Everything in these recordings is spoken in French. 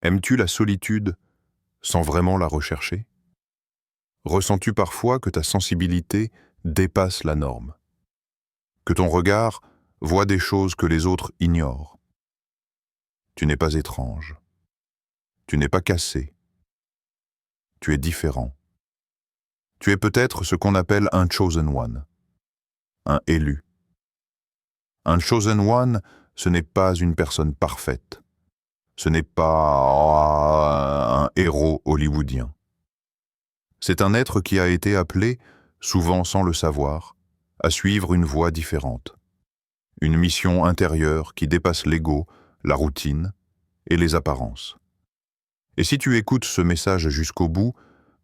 Aimes-tu la solitude sans vraiment la rechercher? Ressens-tu parfois que ta sensibilité dépasse la norme? Que ton regard voit des choses que les autres ignorent? Tu n'es pas étrange. Tu n'es pas cassé. Tu es différent. Tu es peut-être ce qu'on appelle un chosen one, un élu. Un chosen one, ce n'est pas une personne parfaite. Ce n'est pas un héros hollywoodien. C'est un être qui a été appelé, souvent sans le savoir, à suivre une voie différente. Une mission intérieure qui dépasse l'ego, la routine et les apparences. Et si tu écoutes ce message jusqu'au bout,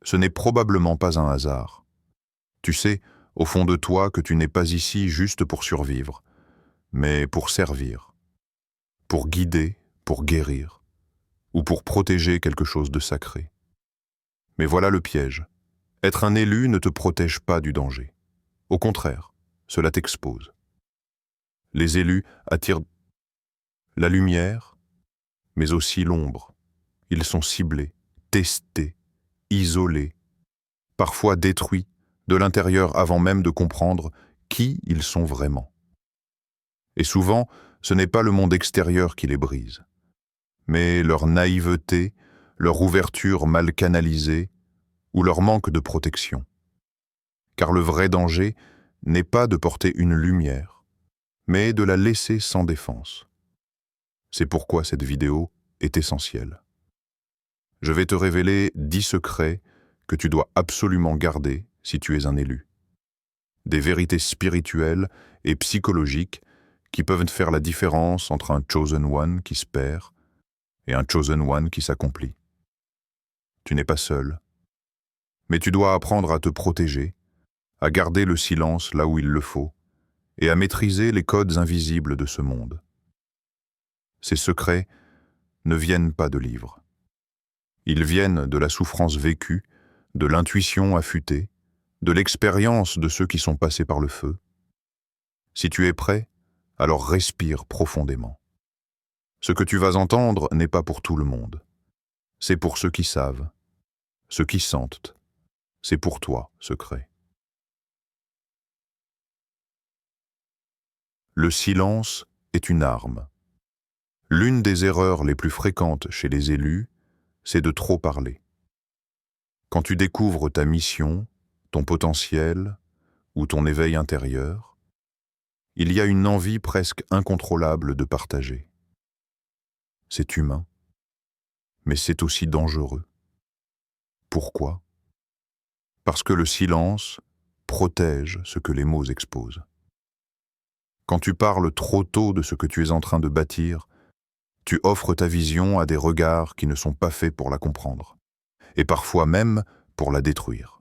ce n'est probablement pas un hasard. Tu sais, au fond de toi, que tu n'es pas ici juste pour survivre, mais pour servir, pour guider, pour guérir, ou pour protéger quelque chose de sacré. Mais voilà le piège. Être un élu ne te protège pas du danger. Au contraire, cela t'expose. Les élus attirent la lumière, mais aussi l'ombre. Ils sont ciblés, testés, isolés, parfois détruits de l'intérieur avant même de comprendre qui ils sont vraiment. Et souvent, ce n'est pas le monde extérieur qui les brise, mais leur naïveté, leur ouverture mal canalisée ou leur manque de protection. Car le vrai danger n'est pas de porter une lumière, mais de la laisser sans défense. C'est pourquoi cette vidéo est essentielle. Je vais te révéler 10 secrets que tu dois absolument garder si tu es un élu. Des vérités spirituelles et psychologiques qui peuvent faire la différence entre un chosen one qui se perd et un chosen one qui s'accomplit. Tu n'es pas seul, mais tu dois apprendre à te protéger, à garder le silence là où il le faut, et à maîtriser les codes invisibles de ce monde. Ces secrets ne viennent pas de livres. Ils viennent de la souffrance vécue, de l'intuition affûtée, de l'expérience de ceux qui sont passés par le feu. Si tu es prêt, alors respire profondément. Ce que tu vas entendre n'est pas pour tout le monde. C'est pour ceux qui savent, ceux qui sentent. C'est pour toi, secret. Le silence est une arme. L'une des erreurs les plus fréquentes chez les élus, c'est de trop parler. Quand tu découvres ta mission, ton potentiel ou ton éveil intérieur, il y a une envie presque incontrôlable de partager. C'est humain, mais c'est aussi dangereux. Pourquoi? Parce que le silence protège ce que les mots exposent. Quand tu parles trop tôt de ce que tu es en train de bâtir, tu offres ta vision à des regards qui ne sont pas faits pour la comprendre, et parfois même pour la détruire.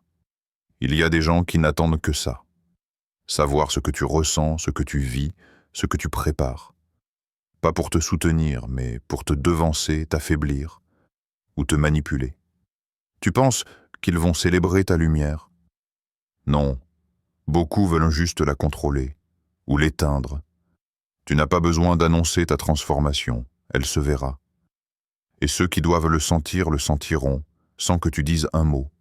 Il y a des gens qui n'attendent que ça. Savoir ce que tu ressens, ce que tu vis, ce que tu prépares. Pas pour te soutenir, mais pour te devancer, t'affaiblir ou te manipuler. Tu penses qu'ils vont célébrer ta lumière? Non, beaucoup veulent juste la contrôler ou l'éteindre. Tu n'as pas besoin d'annoncer ta transformation, elle se verra. Et ceux qui doivent le sentiront, sans que tu dises un mot.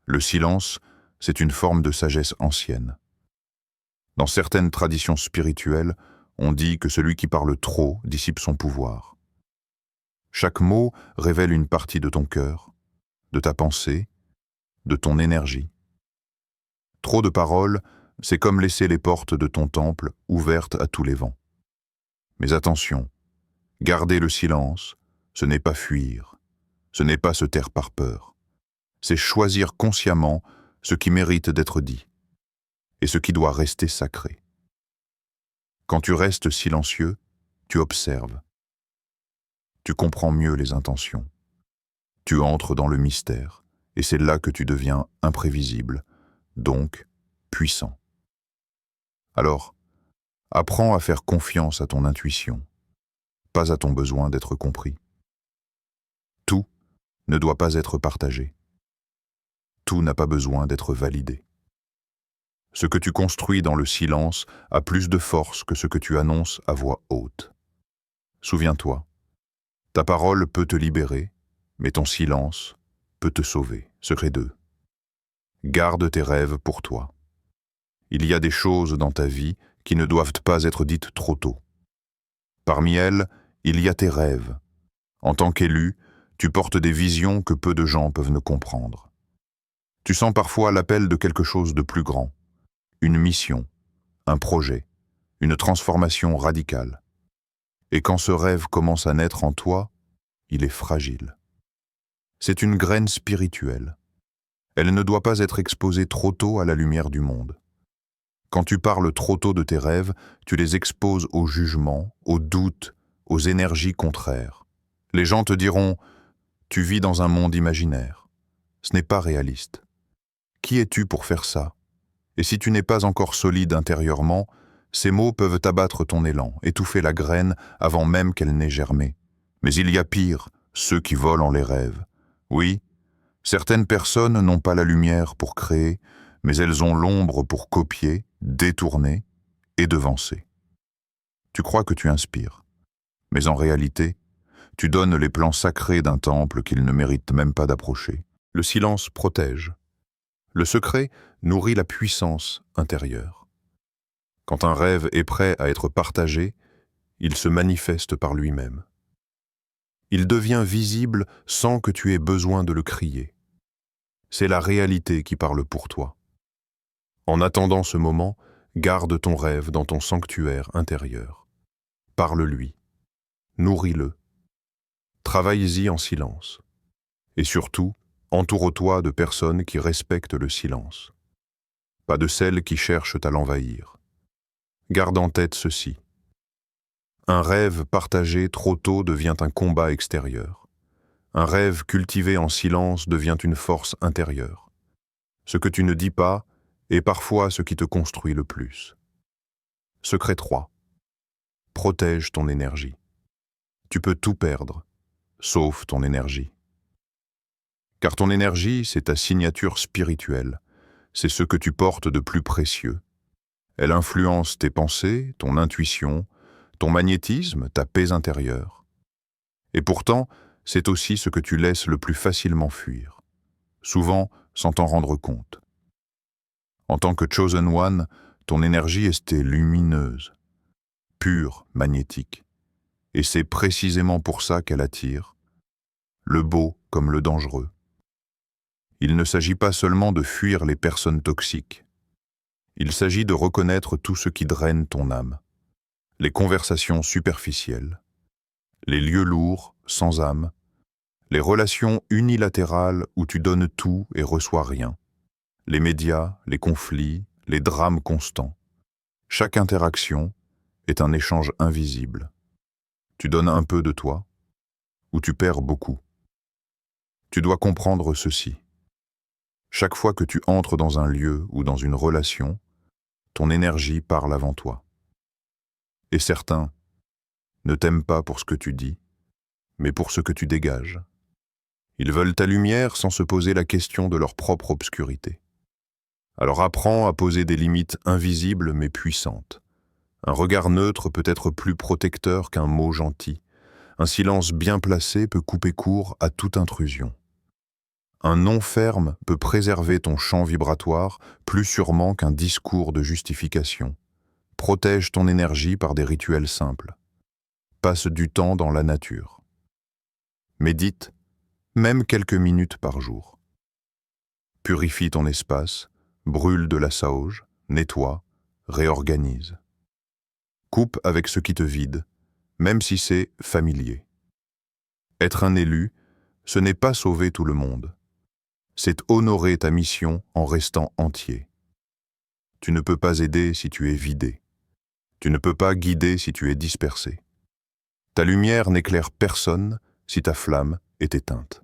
Le silence, c'est une forme de sagesse ancienne. Dans certaines traditions spirituelles, on dit que celui qui parle trop dissipe son pouvoir. Chaque mot révèle une partie de ton cœur, de ta pensée, de ton énergie. Trop de paroles, c'est comme laisser les portes de ton temple ouvertes à tous les vents. Mais attention, garder le silence, ce n'est pas fuir, ce n'est pas se taire par peur. C'est choisir consciemment ce qui mérite d'être dit et ce qui doit rester sacré. Quand tu restes silencieux, tu observes. Tu comprends mieux les intentions. Tu entres dans le mystère et c'est là que tu deviens imprévisible, donc puissant. Alors, apprends à faire confiance à ton intuition, pas à ton besoin d'être compris. Tout ne doit pas être partagé. Tout n'a pas besoin d'être validé. Ce que tu construis dans le silence a plus de force que ce que tu annonces à voix haute. Souviens-toi, Ta parole peut te libérer, mais ton silence peut te sauver. Secret 2. Garde tes rêves pour toi. Il y a des choses dans ta vie qui ne doivent pas être dites trop tôt. Parmi elles, il y a tes rêves. En tant qu'élu, tu portes des visions que peu de gens peuvent ne comprendre. Tu sens parfois l'appel de quelque chose de plus grand, une mission, un projet, une transformation radicale. Et quand ce rêve commence à naître en toi, il est fragile. C'est une graine spirituelle. Elle ne doit pas être exposée trop tôt à la lumière du monde. Quand tu parles trop tôt de tes rêves, tu les exposes au jugement, aux doutes, aux énergies contraires. Les gens te diront « Tu vis dans un monde imaginaire ». Ce n'est pas réaliste. Qui es-tu pour faire ça? Et si tu n'es pas encore solide intérieurement, ces mots peuvent abattre ton élan, étouffer la graine avant même qu'elle n'ait germé. Mais il y a pire, ceux qui volent en les rêves. Oui, certaines personnes n'ont pas la lumière pour créer, mais elles ont l'ombre pour copier, détourner et devancer. Tu crois que tu inspires, mais en réalité, tu donnes les plans sacrés d'un temple qu'ils ne méritent même pas d'approcher. Le silence protège. Le secret nourrit la puissance intérieure. Quand un rêve est prêt à être partagé, il se manifeste par lui-même. Il devient visible sans que tu aies besoin de le crier. C'est la réalité qui parle pour toi. En attendant ce moment, garde ton rêve dans ton sanctuaire intérieur. Parle-lui, nourris-le, travaille-y en silence. Et surtout, entoure-toi de personnes qui respectent le silence. Pas de celles qui cherchent à l'envahir. Garde en tête ceci. Un rêve partagé trop tôt devient un combat extérieur. Un rêve cultivé en silence devient une force intérieure. Ce que tu ne dis pas est parfois ce qui te construit le plus. Secret 3. Protège ton énergie. Tu peux tout perdre, sauf ton énergie. Car ton énergie, c'est ta signature spirituelle. C'est ce que tu portes de plus précieux. Elle influence tes pensées, ton intuition, ton magnétisme, ta paix intérieure. Et pourtant, c'est aussi ce que tu laisses le plus facilement fuir, souvent sans t'en rendre compte. En tant que Chosen One, ton énergie est lumineuse, pure, magnétique. Et c'est précisément pour ça qu'elle attire, le beau comme le dangereux. Il ne s'agit pas seulement de fuir les personnes toxiques. Il s'agit de reconnaître tout ce qui draine ton âme. Les conversations superficielles, les lieux lourds, sans âme, les relations unilatérales où tu donnes tout et reçois rien, les médias, les conflits, les drames constants. Chaque interaction est un échange invisible. Tu donnes un peu de toi, ou tu perds beaucoup. Tu dois comprendre ceci. Chaque fois que tu entres dans un lieu ou dans une relation, ton énergie parle avant toi. Et certains ne t'aiment pas pour ce que tu dis, mais pour ce que tu dégages. Ils veulent ta lumière sans se poser la question de leur propre obscurité. Alors apprends à poser des limites invisibles mais puissantes. Un regard neutre peut être plus protecteur qu'un mot gentil. Un silence bien placé peut couper court à toute intrusion. Un non ferme peut préserver ton champ vibratoire plus sûrement qu'un discours de justification. Protège ton énergie par des rituels simples. Passe du temps dans la nature. Médite, même quelques minutes par jour. Purifie ton espace, brûle de la sauge, nettoie, réorganise. Coupe avec ce qui te vide, même si c'est familier. Être un élu, ce n'est pas sauver tout le monde. C'est honorer ta mission en restant entier. Tu ne peux pas aider si tu es vidé. Tu ne peux pas guider si tu es dispersé. Ta lumière n'éclaire personne si ta flamme est éteinte.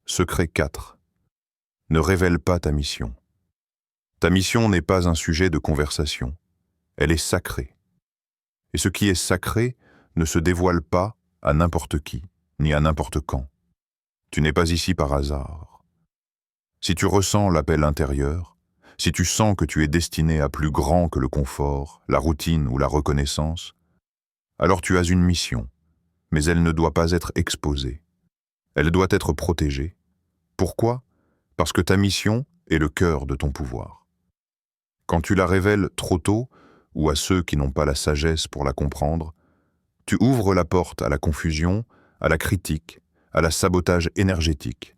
Secret 4. Ne révèle pas ta mission. Ta mission n'est pas un sujet de conversation. Elle est sacrée. Et ce qui est sacré ne se dévoile pas à n'importe qui, ni à n'importe quand. Tu n'es pas ici par hasard. Si tu ressens l'appel intérieur, si tu sens que tu es destiné à plus grand que le confort, la routine ou la reconnaissance, alors tu as une mission, mais elle ne doit pas être exposée. Elle doit être protégée. Pourquoi? Parce que ta mission est le cœur de ton pouvoir. Quand tu la révèles trop tôt, ou à ceux qui n'ont pas la sagesse pour la comprendre, tu ouvres la porte à la confusion, à la critique, à la sabotage énergétique.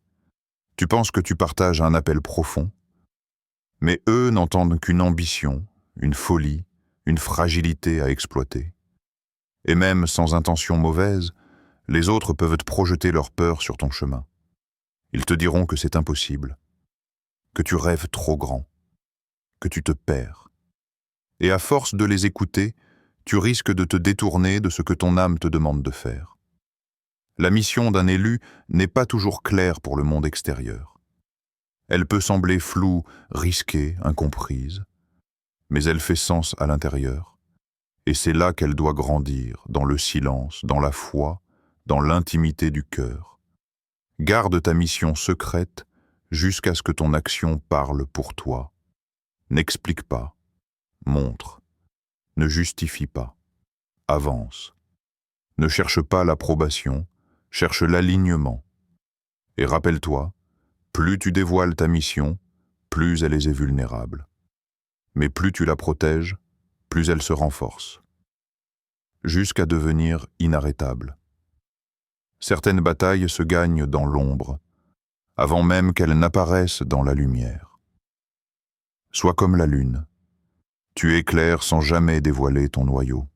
Tu penses que tu partages un appel profond, mais eux n'entendent qu'une ambition, une folie, une fragilité à exploiter. Et même sans intention mauvaise, les autres peuvent te projeter leur peur sur ton chemin. Ils te diront que c'est impossible, que tu rêves trop grand, que tu te perds. Et à force de les écouter, tu risques de te détourner de ce que ton âme te demande de faire. La mission d'un élu n'est pas toujours claire pour le monde extérieur. Elle peut sembler floue, risquée, incomprise, mais elle fait sens à l'intérieur. Et c'est là qu'elle doit grandir, dans le silence, dans la foi, dans l'intimité du cœur. Garde ta mission secrète jusqu'à ce que ton action parle pour toi. N'explique pas, montre, ne justifie pas, avance. Ne cherche pas l'approbation, cherche l'alignement. Et rappelle-toi, plus tu dévoiles ta mission, plus elle est vulnérable. Mais plus tu la protèges, plus elle se renforce, jusqu'à devenir inarrêtable. Certaines batailles se gagnent dans l'ombre, avant même qu'elles n'apparaissent dans la lumière. Sois comme la lune. Tu éclaires sans jamais dévoiler ton noyau.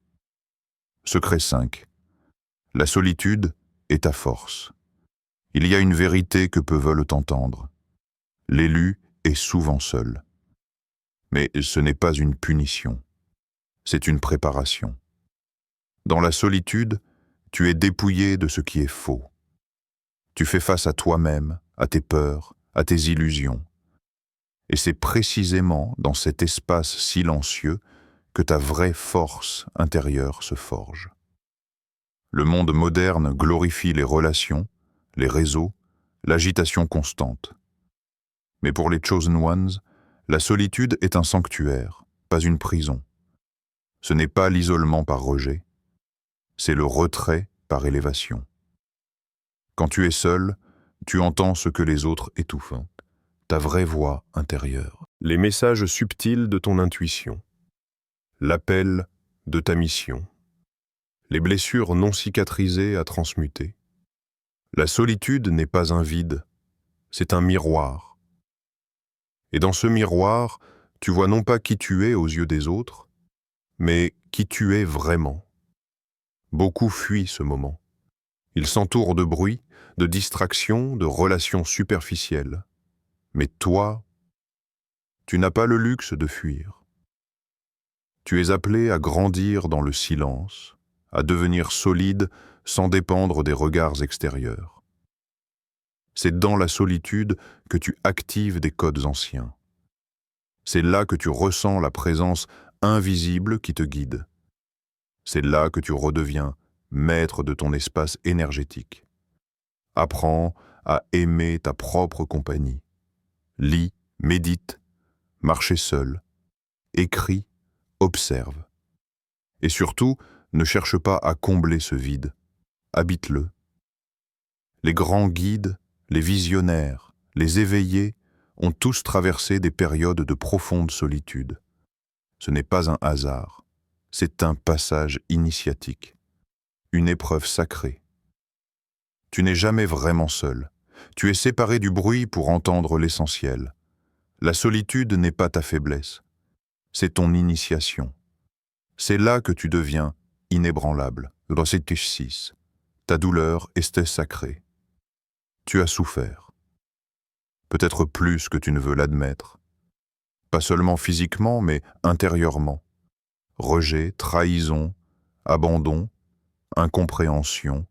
Secret 5. La solitude est ta force. Il y a une vérité que peu veulent entendre. L'élu est souvent seul. Mais ce n'est pas une punition, c'est une préparation. Dans la solitude, tu es dépouillé de ce qui est faux. Tu fais face à toi-même, à tes peurs, à tes illusions. Et c'est précisément dans cet espace silencieux que ta vraie force intérieure se forge. Le monde moderne glorifie les relations, les réseaux, l'agitation constante. Mais pour les Chosen Ones, la solitude est un sanctuaire, pas une prison. Ce n'est pas l'isolement par rejet, c'est le retrait par élévation. Quand tu es seul, tu entends ce que les autres étouffent, ta vraie voix intérieure. Les messages subtils de ton intuition, l'appel de ta mission, les blessures non cicatrisées à transmuter. La solitude n'est pas un vide, c'est un miroir. Et dans ce miroir, tu vois non pas qui tu es aux yeux des autres, mais qui tu es vraiment. Beaucoup fuient ce moment. Ils s'entourent de bruit, de distractions, de relations superficielles. Mais toi, tu n'as pas le luxe de fuir. Tu es appelé à grandir dans le silence, à devenir solide sans dépendre des regards extérieurs. C'est dans la solitude que tu actives des codes anciens. C'est là que tu ressens la présence invisible qui te guide. C'est là que tu redeviens maître de ton espace énergétique. Apprends à aimer ta propre compagnie. Lis, médite, marche seul, écris, observe. Et surtout, ne cherche pas à combler ce vide. Habite-le. Les grands guides, les visionnaires, les éveillés ont tous traversé des périodes de profonde solitude. Ce n'est pas un hasard, c'est un passage initiatique, une épreuve sacrée. Tu n'es jamais vraiment seul. Tu es séparé du bruit pour entendre l'essentiel. La solitude n'est pas ta faiblesse, c'est ton initiation. C'est là que tu deviens inébranlable. Ta douleur est sacrée. Tu as souffert. Peut-être plus que tu ne veux l'admettre. Pas seulement physiquement, mais intérieurement. Rejet, trahison, abandon, incompréhension,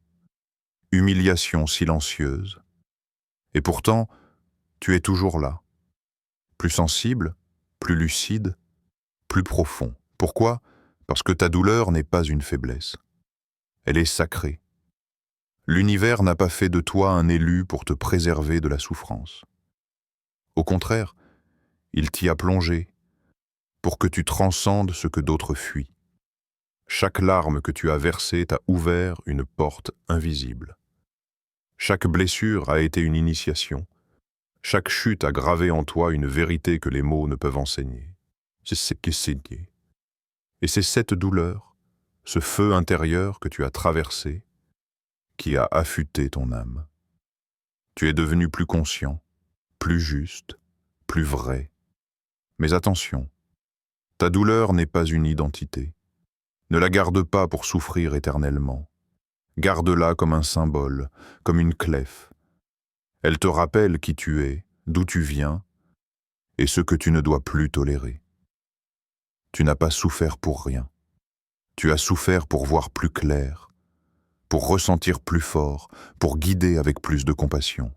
humiliation silencieuse. Et pourtant, tu es toujours là. Plus sensible, plus lucide, plus profond. Pourquoi? Parce que ta douleur n'est pas une faiblesse. Elle est sacrée. L'univers n'a pas fait de toi un élu pour te préserver de la souffrance. Au contraire, il t'y a plongé pour que tu transcendes ce que d'autres fuient. Chaque larme que tu as versée t'a ouvert une porte invisible. Chaque blessure a été une initiation. Chaque chute a gravé en toi une vérité que les mots ne peuvent enseigner. C'est ce qui est saigné. Et c'est cette douleur, ce feu intérieur que tu as traversé, qui a affûté ton âme. Tu es devenu plus conscient, plus juste, plus vrai. Mais attention, ta douleur n'est pas une identité. Ne la garde pas pour souffrir éternellement. Garde-la comme un symbole, comme une clef. Elle te rappelle qui tu es, d'où tu viens, et ce que tu ne dois plus tolérer. Tu n'as pas souffert pour rien. Tu as souffert pour voir plus clair, pour ressentir plus fort, pour guider avec plus de compassion.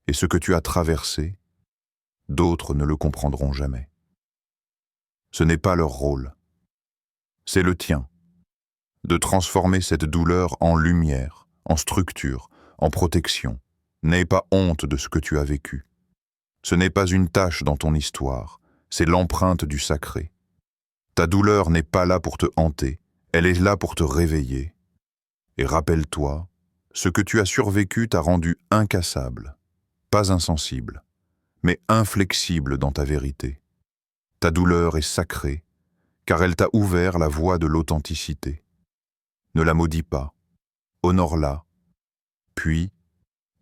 Et ce que tu as traversé, d'autres ne le comprendront jamais. Ce n'est pas leur rôle. C'est le tien, de transformer cette douleur en lumière, en structure, en protection. N'aie pas honte de ce que tu as vécu. Ce n'est pas une tache dans ton histoire, c'est l'empreinte du sacré. Ta douleur n'est pas là pour te hanter, elle est là pour te réveiller. Et rappelle-toi, ce que tu as survécu t'a rendu incassable, pas insensible, mais inflexible dans ta vérité. Ta douleur est sacrée, car elle t'a ouvert la voie de l'authenticité. Ne la maudis pas, honore-la, puis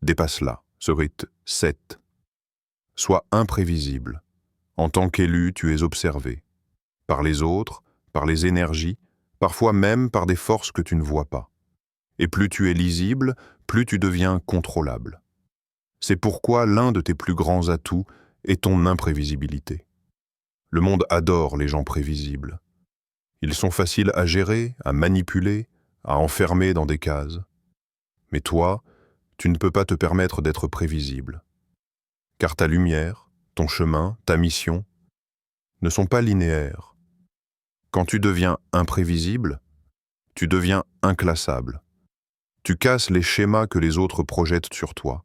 dépasse-la. Ce rite 7. Sois imprévisible. En tant qu'élu, tu es observé. Par les autres, par les énergies, parfois même par des forces que tu ne vois pas. Et plus tu es lisible, plus tu deviens contrôlable. C'est pourquoi l'un de tes plus grands atouts est ton imprévisibilité. Le monde adore les gens prévisibles. Ils sont faciles à gérer, à manipuler, à enfermer dans des cases. Mais toi, tu ne peux pas te permettre d'être prévisible. Car ta lumière, ton chemin, ta mission ne sont pas linéaires. Quand tu deviens imprévisible, tu deviens inclassable. Tu casses les schémas que les autres projettent sur toi.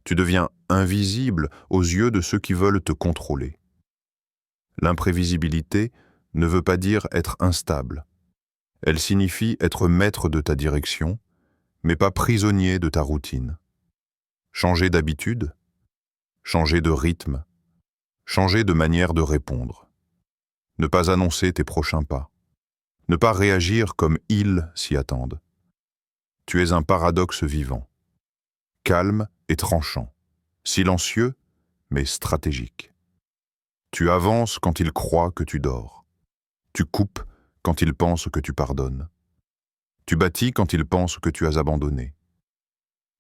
Tu deviens invisible aux yeux de ceux qui veulent te contrôler. L'imprévisibilité ne veut pas dire être instable. Elle signifie être maître de ta direction, mais pas prisonnier de ta routine. Changer d'habitude, changer de rythme, changer de manière de répondre. Ne pas annoncer tes prochains pas. Ne pas réagir comme ils s'y attendent. Tu es un paradoxe vivant. Calme et tranchant. Silencieux, mais stratégique. Tu avances quand ils croient que tu dors. Tu coupes quand ils pensent que tu pardonnes. Tu bâtis quand ils pensent que tu as abandonné.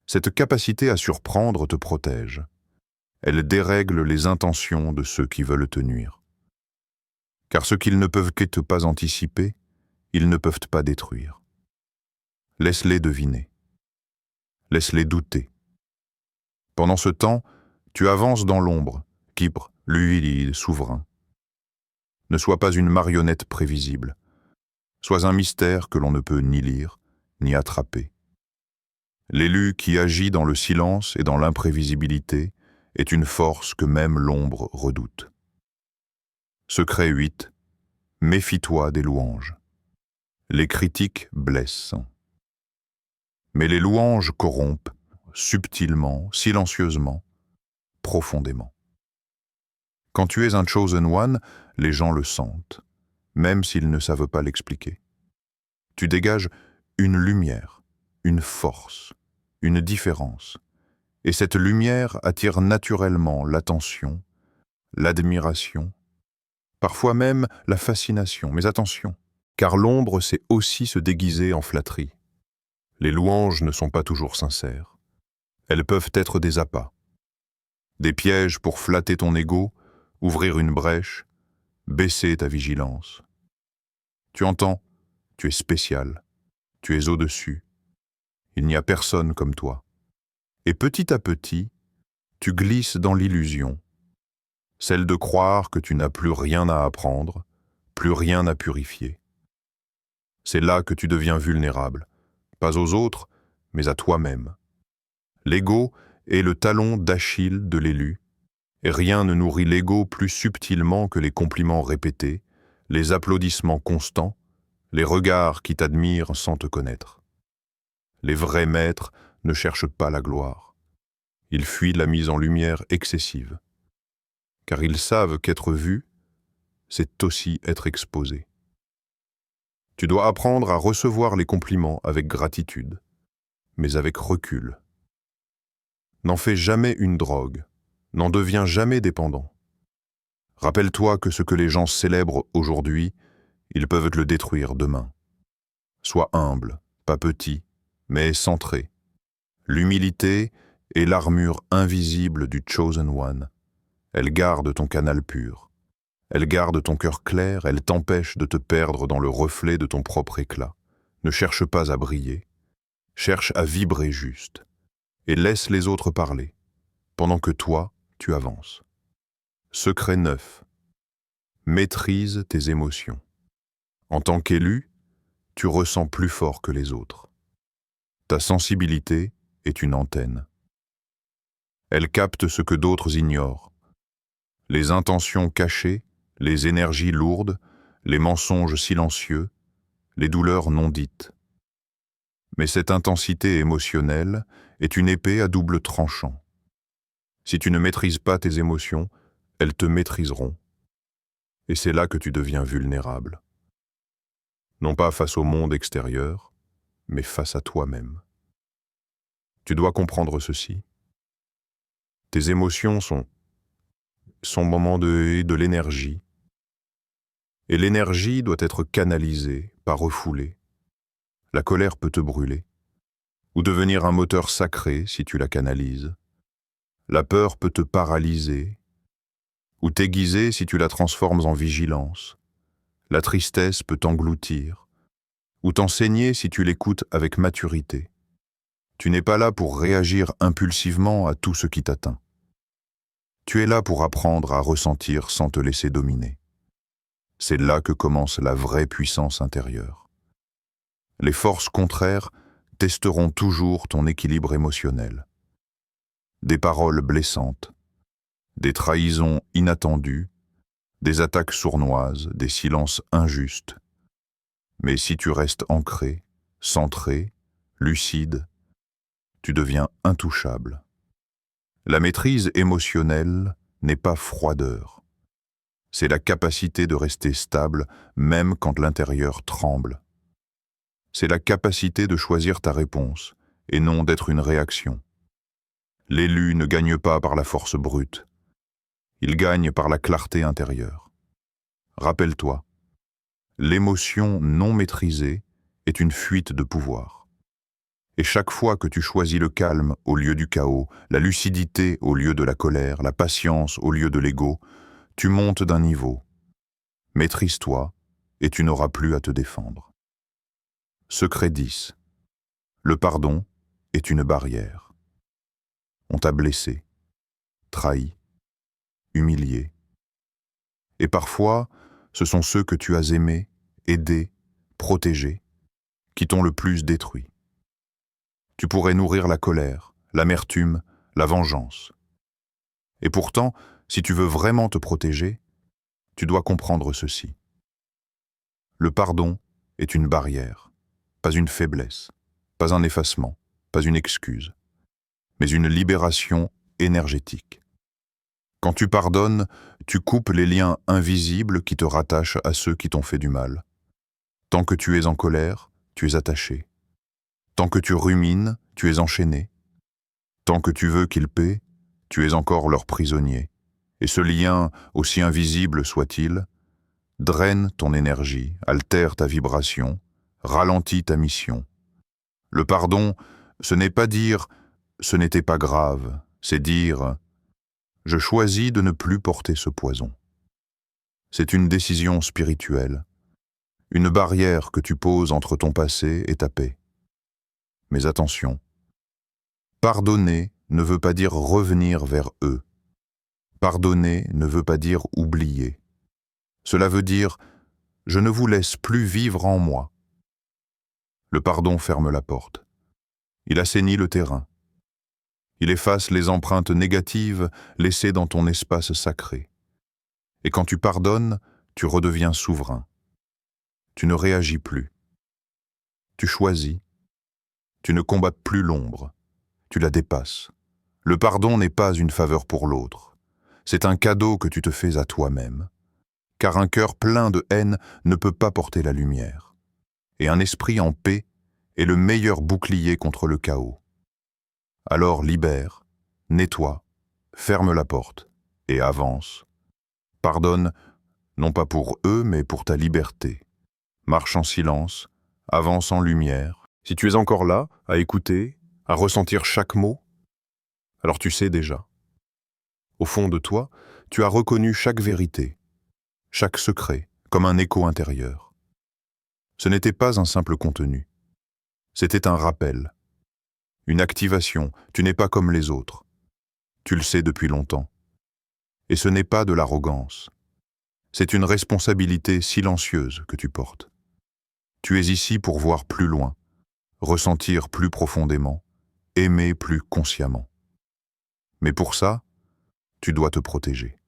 Cette capacité à surprendre te protège. Elle dérègle les intentions de ceux qui veulent te nuire. Car ce qu'ils ne peuvent que te pas anticiper, ils ne peuvent pas détruire. Laisse-les deviner. Laisse-les douter. Pendant ce temps, tu avances dans l'ombre, libre, lui, souverain. Ne sois pas une marionnette prévisible. Sois un mystère que l'on ne peut ni lire, ni attraper. L'élu qui agit dans le silence et dans l'imprévisibilité est une force que même l'ombre redoute. Secret 8. Méfie-toi des louanges. Les critiques blessent. Mais les louanges corrompent, subtilement, silencieusement, profondément. Quand tu es un chosen one, les gens le sentent, même s'ils ne savent pas l'expliquer. Tu dégages une lumière, une force, une différence. Et cette lumière attire naturellement l'attention, l'admiration, parfois même la fascination. Mais attention, car l'ombre sait aussi se déguiser en flatterie. Les louanges ne sont pas toujours sincères. Elles peuvent être des appâts, des pièges pour flatter ton ego, ouvrir une brèche, baisser ta vigilance. Tu entends, tu es spécial, tu es au-dessus. Il n'y a personne comme toi. Et petit à petit, tu glisses dans l'illusion, celle de croire que tu n'as plus rien à apprendre, plus rien à purifier. C'est là que tu deviens vulnérable, pas aux autres, mais à toi-même. L'ego est le talon d'Achille de l'élu, et rien ne nourrit l'ego plus subtilement que les compliments répétés, les applaudissements constants, les regards qui t'admirent sans te connaître. Les vrais maîtres ne cherchent pas la gloire. Ils fuient la mise en lumière excessive, car ils savent qu'être vu, c'est aussi être exposé. Tu dois apprendre à recevoir les compliments avec gratitude, mais avec recul. N'en fais jamais une drogue, n'en deviens jamais dépendant. Rappelle-toi que ce que les gens célèbrent aujourd'hui, ils peuvent te le détruire demain. Sois humble, pas petit, mais centré. L'humilité est l'armure invisible du Chosen One. Elle garde ton canal pur. Elle garde ton cœur clair, elle t'empêche de te perdre dans le reflet de ton propre éclat. Ne cherche pas à briller. Cherche à vibrer juste. Et laisse les autres parler, pendant que toi, tu avances. Secret 9. Maîtrise tes émotions. En tant qu'élu, tu ressens plus fort que les autres. Ta sensibilité est une antenne. Elle capte ce que d'autres ignorent. Les intentions cachées, les énergies lourdes, les mensonges silencieux, les douleurs non dites. Mais cette intensité émotionnelle est une épée à double tranchant. Si tu ne maîtrises pas tes émotions, elles te maîtriseront. Et c'est là que tu deviens vulnérable. Non pas face au monde extérieur, mais face à toi-même. Tu dois comprendre ceci. Tes émotions sont moments de l'énergie. Et l'énergie doit être canalisée, pas refoulée. La colère peut te brûler, ou devenir un moteur sacré si tu la canalises. La peur peut te paralyser, ou t'aiguiser si tu la transformes en vigilance. La tristesse peut t'engloutir, ou t'enseigner si tu l'écoutes avec maturité. Tu n'es pas là pour réagir impulsivement à tout ce qui t'atteint. Tu es là pour apprendre à ressentir sans te laisser dominer. C'est là que commence la vraie puissance intérieure. Les forces contraires testeront toujours ton équilibre émotionnel. Des paroles blessantes, des trahisons inattendues, des attaques sournoises, des silences injustes. Mais si tu restes ancré, centré, lucide, tu deviens intouchable. La maîtrise émotionnelle n'est pas froideur. C'est la capacité de rester stable même quand l'intérieur tremble. C'est la capacité de choisir ta réponse et non d'être une réaction. L'élu ne gagne pas par la force brute. Il gagne par la clarté intérieure. Rappelle-toi, l'émotion non maîtrisée est une fuite de pouvoir. Et chaque fois que tu choisis le calme au lieu du chaos, la lucidité au lieu de la colère, la patience au lieu de l'ego, tu montes d'un niveau. Maîtrise-toi et tu n'auras plus à te défendre. Secret 10. Le pardon est une barrière. On t'a blessé, trahi, humilié. Et parfois, ce sont ceux que tu as aimés, aidés, protégés, qui t'ont le plus détruit. Tu pourrais nourrir la colère, l'amertume, la vengeance. Et pourtant, si tu veux vraiment te protéger, tu dois comprendre ceci. Le pardon est une barrière, pas une faiblesse, pas un effacement, pas une excuse, mais une libération énergétique. Quand tu pardonnes, tu coupes les liens invisibles qui te rattachent à ceux qui t'ont fait du mal. Tant que tu es en colère, tu es attaché. Tant que tu rumines, tu es enchaîné. Tant que tu veux qu'ils paient, tu es encore leur prisonnier. Et ce lien, aussi invisible soit-il, draine ton énergie, altère ta vibration, ralentit ta mission. Le pardon, ce n'est pas dire « ce n'était pas grave », c'est dire « je choisis de ne plus porter ce poison ». C'est une décision spirituelle, une barrière que tu poses entre ton passé et ta paix. Mais attention, pardonner ne veut pas dire revenir vers eux. Pardonner ne veut pas dire oublier. Cela veut dire « je ne vous laisse plus vivre en moi ». Le pardon ferme la porte. Il assainit le terrain. Il efface les empreintes négatives laissées dans ton espace sacré. Et quand tu pardonnes, tu redeviens souverain. Tu ne réagis plus. Tu choisis. Tu ne combattes plus l'ombre. Tu la dépasses. Le pardon n'est pas une faveur pour l'autre. C'est un cadeau que tu te fais à toi-même. Car un cœur plein de haine ne peut pas porter la lumière. Et un esprit en paix est le meilleur bouclier contre le chaos. Alors libère, nettoie, ferme la porte et avance. Pardonne, non pas pour eux, mais pour ta liberté. Marche en silence, avance en lumière. Si tu es encore là, à écouter, à ressentir chaque mot, alors tu sais déjà. Au fond de toi, tu as reconnu chaque vérité, chaque secret, comme un écho intérieur. Ce n'était pas un simple contenu. C'était un rappel, une activation. Tu n'es pas comme les autres. Tu le sais depuis longtemps. Et ce n'est pas de l'arrogance. C'est une responsabilité silencieuse que tu portes. Tu es ici pour voir plus loin, ressentir plus profondément, aimer plus consciemment. Mais pour ça, tu dois te protéger.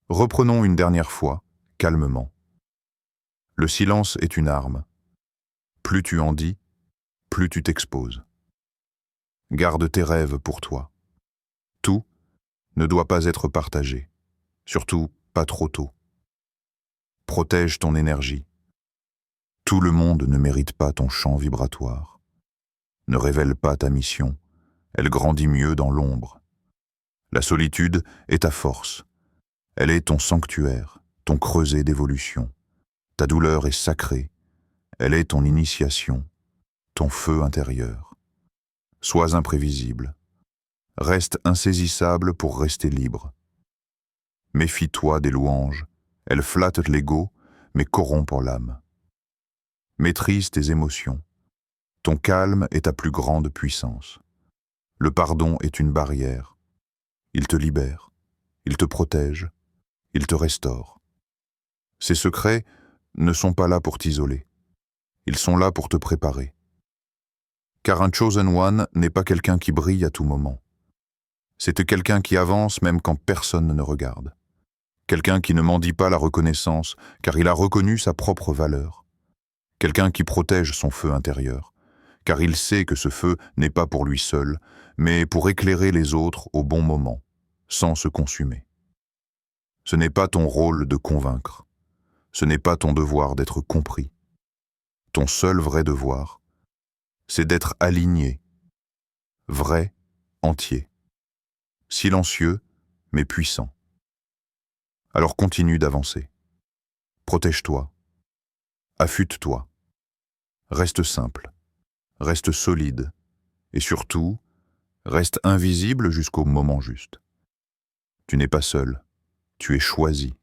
Reprenons une dernière fois, calmement. Le silence est une arme. Plus tu en dis, plus tu t'exposes. Garde tes rêves pour toi. Tout ne doit pas être partagé, surtout pas trop tôt. Protège ton énergie. Tout le monde ne mérite pas ton champ vibratoire. Ne révèle pas ta mission, elle grandit mieux dans l'ombre. La solitude est ta force. Elle est ton sanctuaire, ton creuset d'évolution. Ta douleur est sacrée. Elle est ton initiation, ton feu intérieur. Sois imprévisible. Reste insaisissable pour rester libre. Méfie-toi des louanges. Elles flattent l'ego, mais corrompent l'âme. Maîtrise tes émotions. Ton calme est ta plus grande puissance. Le pardon est une barrière. Il te libère, il te protège, il te restaure. Ces secrets ne sont pas là pour t'isoler. Ils sont là pour te préparer. Car un chosen one n'est pas quelqu'un qui brille à tout moment. C'est quelqu'un qui avance même quand personne ne regarde. Quelqu'un qui ne mendie pas la reconnaissance car il a reconnu sa propre valeur. Quelqu'un qui protège son feu intérieur, car il sait que ce feu n'est pas pour lui seul, mais pour éclairer les autres au bon moment, sans se consumer. Ce n'est pas ton rôle de convaincre. Ce n'est pas ton devoir d'être compris. Ton seul vrai devoir, c'est d'être aligné, vrai, entier, silencieux, mais puissant. Alors continue d'avancer. Protège-toi, affûte-toi, reste simple, reste solide, et surtout, reste invisible jusqu'au moment juste. Tu n'es pas seul, tu es choisi.